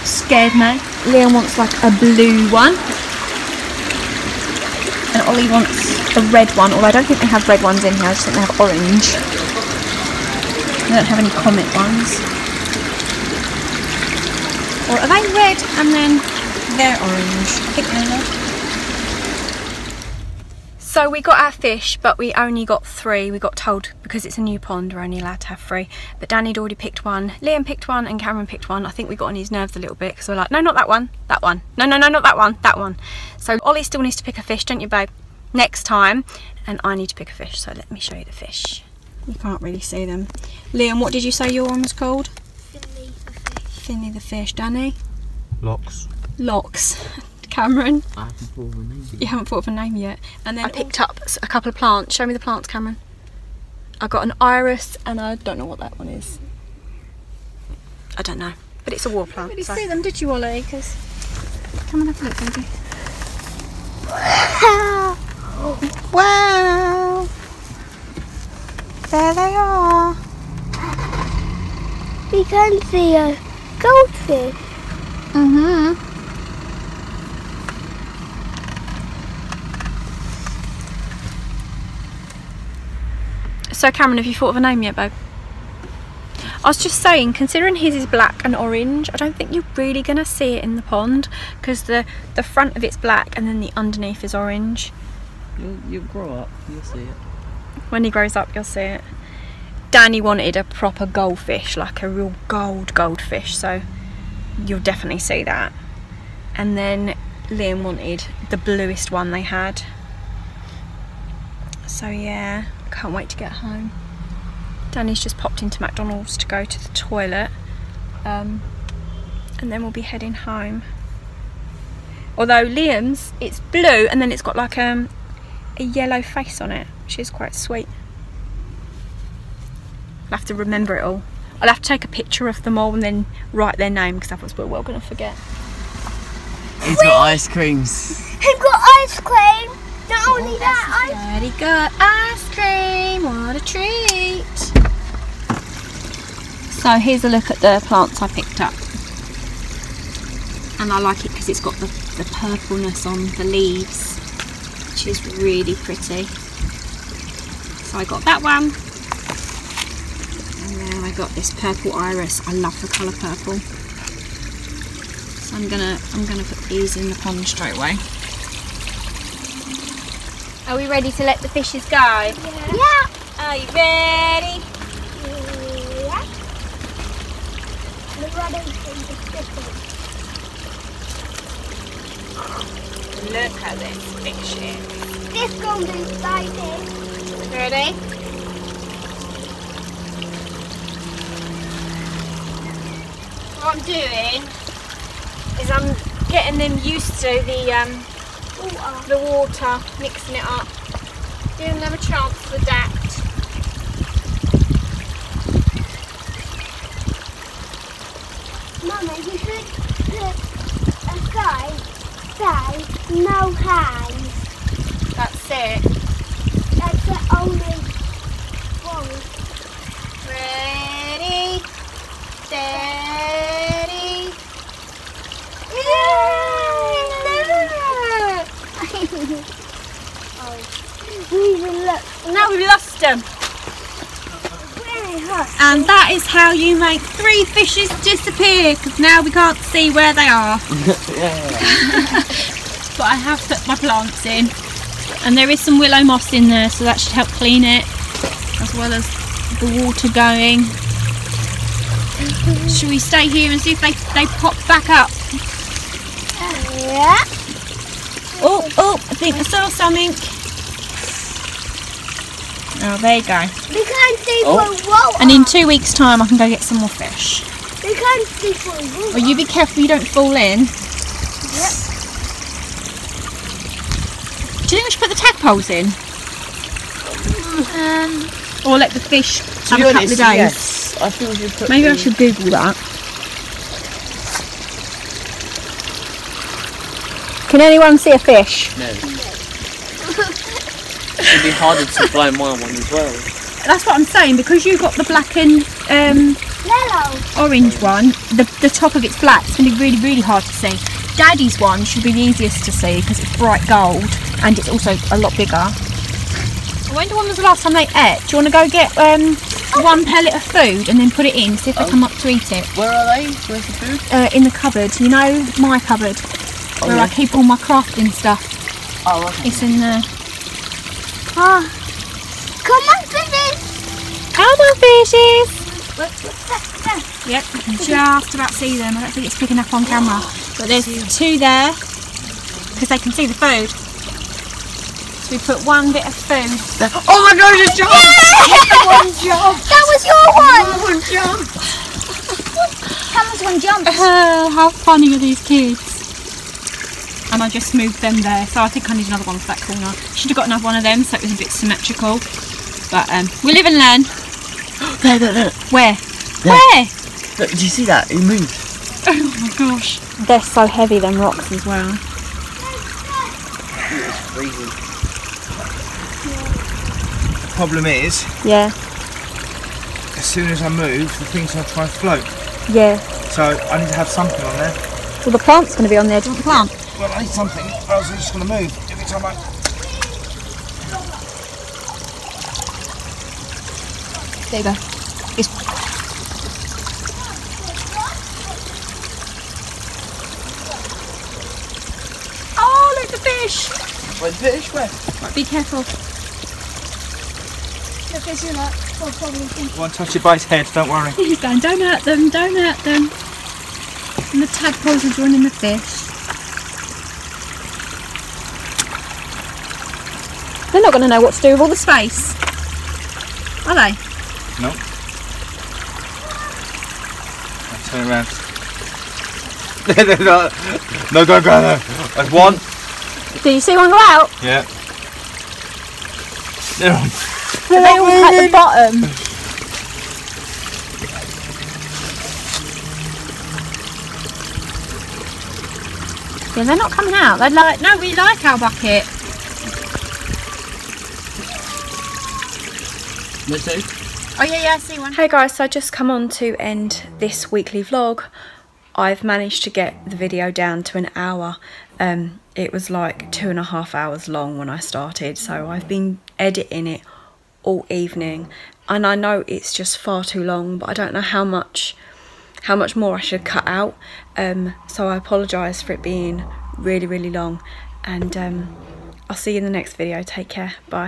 scared me. Leon wants like a blue one. And Ollie wants a red one, although I don't think they have red ones in here, I just think they have orange. I don't have any Comet ones. Or are they red and then they're orange? I think they're red. So we got our fish, but we only got 3. We got told because it's a new pond, we're only allowed to have 3. But Danny'd already picked one, Liam picked one, and Cameron picked one. I think we got on his nerves a little bit because we're like, no, not that one, that one. No, no, no, not that one, that one. So Ollie still needs to pick a fish, don't you, babe? Next time. And I need to pick a fish, so let me show you the fish. You can't really see them. Liam, what did you say your one was called? Finley the fish. Finley the fish. Danny? Locks. Locks. Cameron? I haven't thought of a name. You haven't thought of a name yet. And then I picked up a couple of plants. Show me the plants, Cameron. I got an iris and I don't know what that one is. I don't know, but it's a war plant. You didn't see them, did you, Ollie? Because come and have a look, baby. Wow! There they are. We can see a goldfish. Mhm. So Cameron, have you thought of a name yet, babe? I was just saying, considering his is black and orange, I don't think you're really going to see it in the pond because the front of it's black and then the underneath is orange. You'll grow up, you'll see it. When he grows up, you'll see it. Danny wanted a proper goldfish, like a real goldfish, so you'll definitely see that. And then Liam wanted the bluest one they had. So yeah, can't wait to get home. Danny's just popped into McDonald's to go to the toilet, and then we'll be heading home. Although Liam's, it's blue and then it's got like a yellow face on it, which is quite sweet. I'll have to remember it all. I'll have to take a picture of them all and then write their name because otherwise we're well going to forget. He's got ice creams. He's got ice cream. Not only that, Daddy got ice cream, what a treat. So here's a look at the plants I picked up. And I like it because it's got the purpleness on the leaves, which is really pretty. So I got that one. And then I got this purple iris. I love the colour purple. So I'm gonna put these in the pond straight away. Are we ready to let the fishes go? yeah. Are you ready? Yeah. The rubber is different. Look at this fishes. This goes inside it. Ready? What I'm doing is I'm getting them used to the water, mixing it up, giving them a chance to adapt. Mama, you should put a sign say no hands. That's it. That's the only one. Ready, steady. Now we've lost them. And that is how you make 3 fishes disappear, because now we can't see where they are. But I have put my plants in, and there is some willow moss in there, so that should help clean it, as well as the water going. Should we stay here and see if they pop back up? Yeah. Oh, I think I saw something. Oh, there you go. We can't see for water. And in 2 weeks' time, I can go get some more fish. We can't see for water. Well, you be careful you don't fall in. Yep. Do you think we should put the tadpoles in? Or let the fish have a couple of days? Yes. I think we should put Maybe I should Google that. Can anyone see a fish? No. It'd be harder to blow my one as well. That's what I'm saying, because you've got the black and Yellow. orange one, the top of it's black, it's going to be really, really hard to see. Daddy's one should be the easiest to see because it's bright gold and it's also a lot bigger. I wonder when was the last time they ate. Do you want to go get one pellet of food and then put it in, see if they come up to eat it. Where are they? Where's the food? In the cupboard, you know, my cupboard, where I keep all my crafting stuff. Oh, okay. It's in there. Come on, fishes! Come on, fishes! Yep, you can just about see them. I don't think it's picking up on camera. But there's two there, because they can see the food. So we put one bit of food. Oh my god, it's jumped! One jump! That was your one! One jump! Cameron's one jumped. How funny are these kids? And I just moved them there, so I think I need another one for that corner. Should have got another one of them so it was a bit symmetrical. But we live and learn. There, there, there. Where? There. Where? Look, do you see that? It moved. Oh my gosh. They're so heavy, them rocks as well. It's freezing. The problem is, Yeah. as soon as I move, the things will try and float. Yeah. So I need to have something on there. Well, the plant's going to be on there. Do you want the plant? Well, I need something, or else it's just going to move every time I... There you go. It's... Oh, look, the fish! Where's the fish? Where? Right, be careful. The fish are like, well, probably think. I won't touch it by its head, don't worry. He's going, don't hurt them, don't hurt them. And the tadpoles are joining the fish. They're not going to know what to do with all the space, are they? No. I'll turn around. No, don't go there. There's one. Did you see one go out? Yeah. They're they all at the bottom. Yeah, they're not coming out. They're like, no, we like our bucket. Let's see. Oh yeah, I see one. Hey guys, so I just come on to end this weekly vlog. I've managed to get the video down to an hour. It was like 2.5 hours long when I started, so I've been editing it all evening, and I know it's just far too long, but I don't know how much more I should cut out. So I apologise for it being really, really long, and I'll see you in the next video. Take care. Bye.